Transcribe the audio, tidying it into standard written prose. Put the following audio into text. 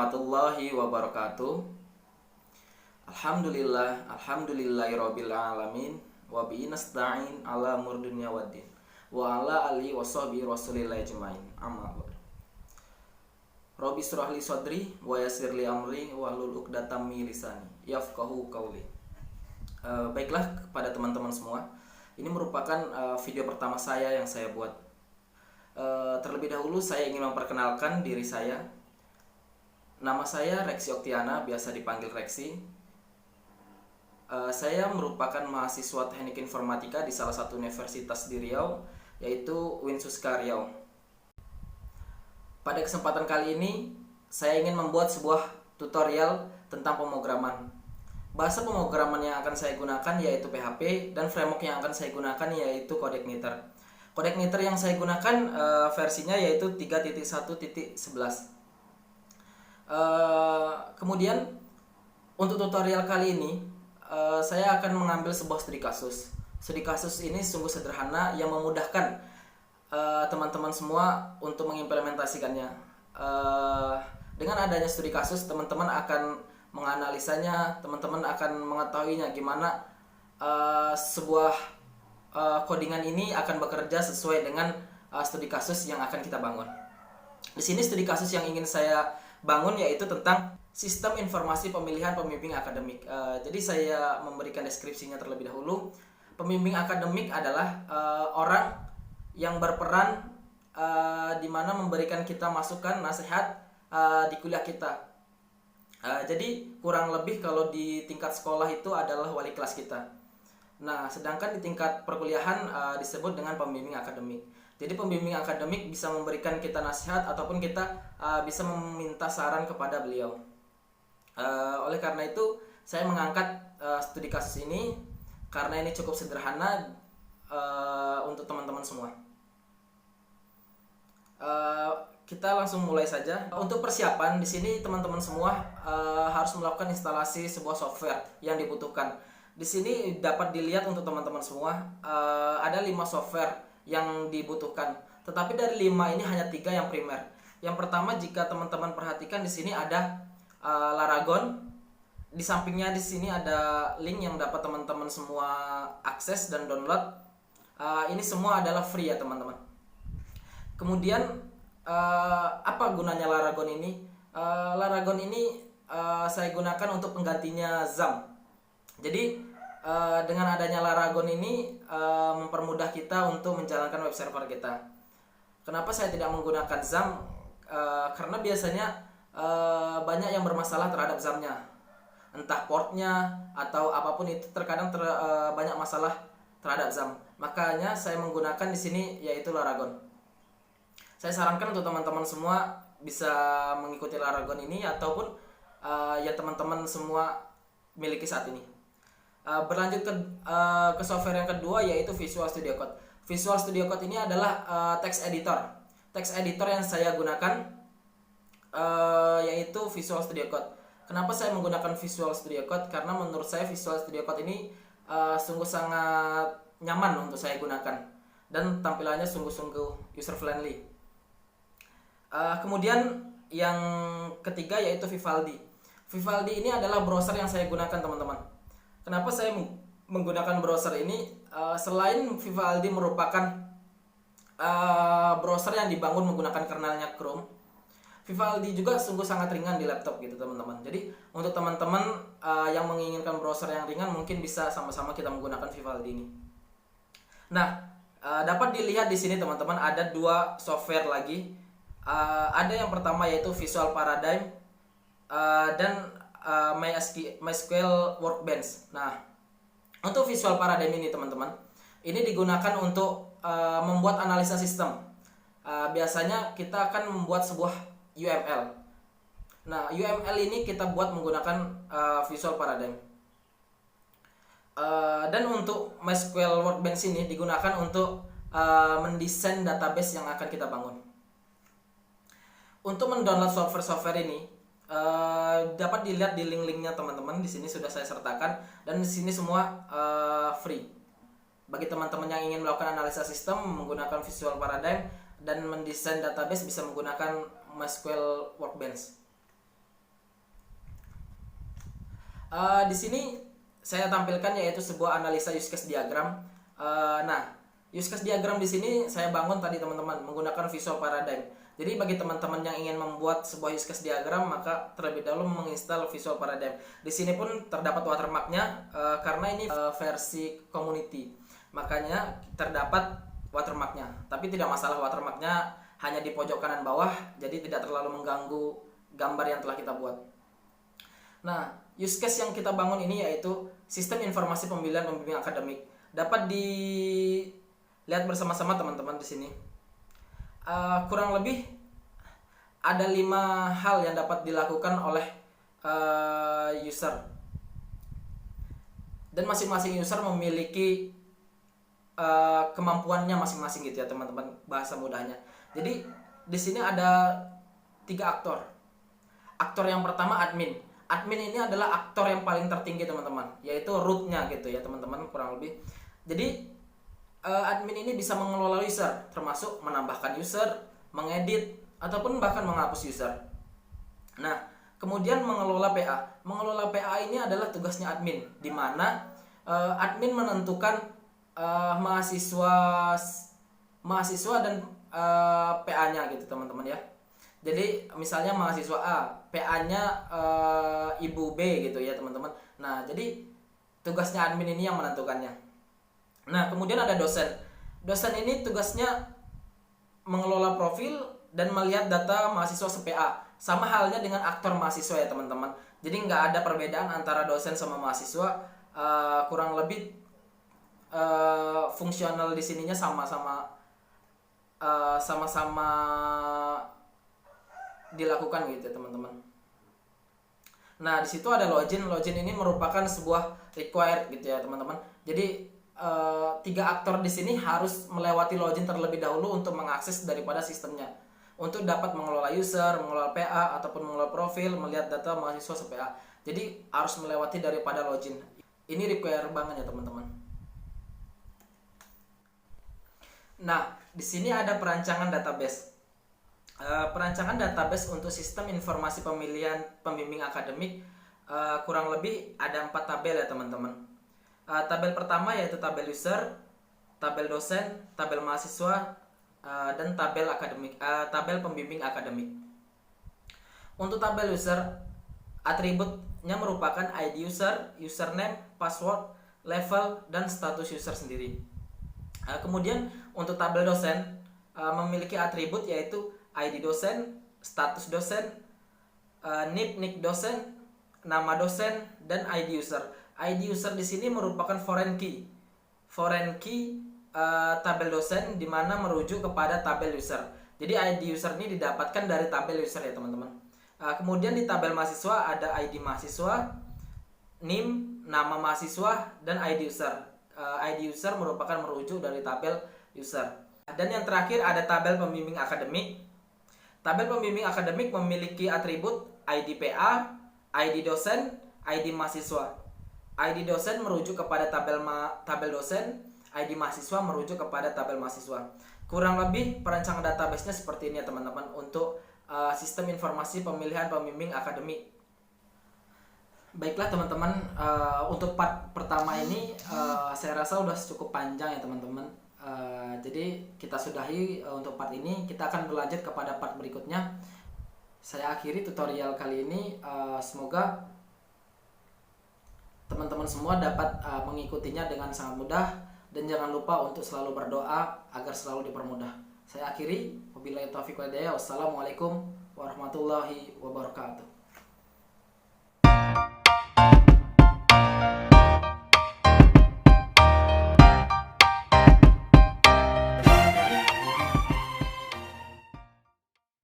warahmatullahi wabarakatuh. Alhamdulillahirabbil alamin wa bihi nasta'in ala umur dunya waddin wa ala alihi washabihi rasulillahi ajmain. Amma ba'd. Rabbi shrah li sadri wa yassir li amri wahlul 'uqdatam min lisani yafqahu qawli. Baiklah kepada teman-teman semua, ini merupakan video pertama saya yang saya buat. Terlebih dahulu saya ingin memperkenalkan diri saya. Nama saya Reksi Oktiana, biasa dipanggil Reksi. Saya merupakan mahasiswa Teknik Informatika di salah satu universitas di Riau, yaitu Winsuska Riau. Pada kesempatan kali ini, saya ingin membuat sebuah tutorial tentang pemrograman. Bahasa pemrograman yang akan saya gunakan yaitu PHP, dan framework yang akan saya gunakan yaitu CodeIgniter. CodeIgniter yang saya gunakan versinya yaitu 3.1.11. Kemudian untuk tutorial kali ini saya akan mengambil sebuah studi kasus. Studi kasus ini sungguh sederhana yang memudahkan teman-teman semua untuk mengimplementasikannya. Dengan adanya studi kasus, teman-teman akan menganalisanya, teman-teman akan mengetahuinya gimana sebuah codingan ini akan bekerja sesuai dengan studi kasus yang akan kita bangun. Di sini studi kasus yang ingin saya bangun yaitu tentang sistem informasi pemilihan pembimbing akademik. Jadi saya memberikan deskripsinya terlebih dahulu. Pembimbing akademik adalah orang yang berperan di mana memberikan kita masukan, nasihat di kuliah kita. Jadi kurang lebih kalau di tingkat sekolah itu adalah wali kelas kita. Nah, sedangkan di tingkat perkuliahan disebut dengan pembimbing akademik. Jadi pembimbing akademik bisa memberikan kita nasihat ataupun kita bisa meminta saran kepada beliau. Oleh karena itu saya mengangkat studi kasus ini karena ini cukup sederhana untuk teman-teman semua. Kita langsung mulai saja. Untuk persiapan di sini teman-teman semua harus melakukan instalasi sebuah software yang dibutuhkan. Di sini dapat dilihat untuk teman-teman semua ada 5 software yang dibutuhkan. Tetapi dari 5 ini hanya 3 yang primer. Yang pertama, jika teman-teman perhatikan di sini ada Laragon. Di sampingnya di sini ada link yang dapat teman-teman semua akses dan download. Ini semua adalah free ya teman-teman. Kemudian apa gunanya Laragon ini? Laragon ini saya gunakan untuk penggantinya XAMPP. Jadi dengan adanya Laragon ini mempermudah kita untuk menjalankan web server kita. Kenapa saya tidak menggunakan XAMPP? Karena biasanya banyak yang bermasalah terhadap XAMPP-nya, entah portnya atau apapun itu, terkadang banyak masalah terhadap XAMPP. Makanya saya menggunakan di sini yaitu Laragon. Saya sarankan untuk teman-teman semua bisa mengikuti Laragon ini ataupun ya teman-teman semua miliki saat ini. Berlanjut ke software yang kedua yaitu Visual Studio Code. Visual Studio Code ini adalah text editor. Text editor yang saya gunakan yaitu Visual Studio Code. Kenapa saya menggunakan Visual Studio Code? Karena menurut saya Visual Studio Code ini sungguh sangat nyaman untuk saya gunakan dan tampilannya sungguh-sungguh user friendly. Kemudian yang ketiga yaitu Vivaldi. Vivaldi ini adalah browser yang saya gunakan teman-teman. Kenapa saya menggunakan browser ini? Selain Vivaldi merupakan browser yang dibangun menggunakan kernelnya Chrome, Vivaldi juga sungguh sangat ringan di laptop gitu teman-teman. Jadi untuk teman-teman yang menginginkan browser yang ringan, mungkin bisa sama-sama kita menggunakan Vivaldi ini. Nah, dapat dilihat di sini teman-teman ada 2 software lagi. Ada yang pertama yaitu Visual Paradigm dan MySQL Workbench. Nah, untuk Visual Paradigm ini teman-teman, ini digunakan untuk membuat analisa sistem. Biasanya kita akan membuat sebuah UML. Nah, UML ini kita buat menggunakan Visual Paradigm. Dan untuk MySQL Workbench ini digunakan untuk mendesain database yang akan kita bangun. Untuk mendownload software ini dapat dilihat di link-linknya teman-teman. Di sini sudah saya sertakan dan di sini semua free. Bagi teman-teman yang ingin melakukan analisa sistem menggunakan Visual Paradigm dan mendesain database bisa menggunakan MySQL Workbench. Di sini saya tampilkan yaitu sebuah analisa use case diagram. Nah, use case diagram di sini saya bangun tadi teman-teman menggunakan Visual Paradigm. Jadi bagi teman-teman yang ingin membuat sebuah use case diagram, maka terlebih dahulu menginstal Visual Paradigm. Di sini pun terdapat watermarknya karena ini versi community, makanya terdapat watermarknya. Tapi tidak masalah, watermarknya hanya di pojok kanan bawah, jadi tidak terlalu mengganggu gambar yang telah kita buat. Nah, use case yang kita bangun ini yaitu sistem informasi pemilihan pembimbing akademik. Dapat dilihat bersama-sama teman-teman di sini. Kurang lebih ada 5 hal yang dapat dilakukan oleh user. Dan masing-masing user memiliki kemampuannya masing-masing gitu ya teman-teman, bahasa mudahnya. Jadi di sini ada 3 aktor. Aktor yang pertama admin. Admin ini adalah aktor yang paling tertinggi teman-teman, yaitu root-nya gitu ya teman-teman kurang lebih. Jadi admin ini bisa mengelola user, termasuk menambahkan user, mengedit, ataupun bahkan menghapus user. Nah, kemudian mengelola PA. Mengelola PA ini adalah tugasnya admin, di mana admin menentukan mahasiswa dan PA-nya gitu teman-teman ya. Jadi misalnya mahasiswa A, PA-nya Ibu B gitu ya teman-teman. Nah, jadi tugasnya admin ini yang menentukannya. Nah, kemudian ada dosen. Dosen ini tugasnya mengelola profil dan melihat data mahasiswa se-PA. Sama halnya dengan aktor mahasiswa ya teman-teman. Jadi nggak ada perbedaan antara dosen sama mahasiswa. Kurang lebih fungsional di sininya sama-sama dilakukan gitu ya teman-teman. Nah, di situ ada login. Login ini merupakan sebuah required gitu ya teman-teman. Jadi 3 aktor di sini harus melewati login terlebih dahulu untuk mengakses daripada sistemnya, untuk dapat mengelola user, mengelola PA ataupun mengelola profil, melihat data mahasiswa se-PA. Jadi harus melewati daripada login. Ini require banget ya teman-teman. Nah, di sini ada perancangan database. Perancangan database untuk sistem informasi pemilihan pembimbing akademik kurang lebih ada 4 tabel ya teman-teman. Tabel pertama yaitu tabel user, tabel dosen, tabel mahasiswa, dan tabel akademik, tabel pembimbing akademik. Untuk tabel user, atributnya merupakan ID user, username, password, level, dan status user sendiri. Kemudian untuk tabel dosen memiliki atribut yaitu ID dosen, status dosen, nick dosen, nama dosen, dan ID user. ID user di sini merupakan foreign key. Foreign key tabel dosen di mana merujuk kepada tabel user. Jadi ID user ini didapatkan dari tabel user ya teman-teman. Kemudian di tabel mahasiswa ada ID mahasiswa, NIM, nama mahasiswa, dan ID user. ID user merupakan merujuk dari tabel user. Dan yang terakhir ada tabel pembimbing akademik. Tabel pembimbing akademik memiliki atribut ID PA, ID dosen, ID mahasiswa. ID dosen merujuk kepada tabel dosen, ID mahasiswa merujuk kepada tabel mahasiswa. Kurang lebih perancangan database-nya seperti ini ya teman-teman untuk sistem informasi pemilihan pembimbing akademik. Baiklah teman-teman, untuk part pertama ini saya rasa udah cukup panjang ya teman-teman. Jadi kita sudahi untuk part ini, kita akan berlanjut kepada part berikutnya. Saya akhiri tutorial kali ini, semoga teman-teman semua dapat mengikutinya dengan sangat mudah, dan jangan lupa untuk selalu berdoa agar selalu dipermudah. Saya akhiri, wabillahi taufiq wal hidayah. Wassalamualaikum warahmatullahi wabarakatuh.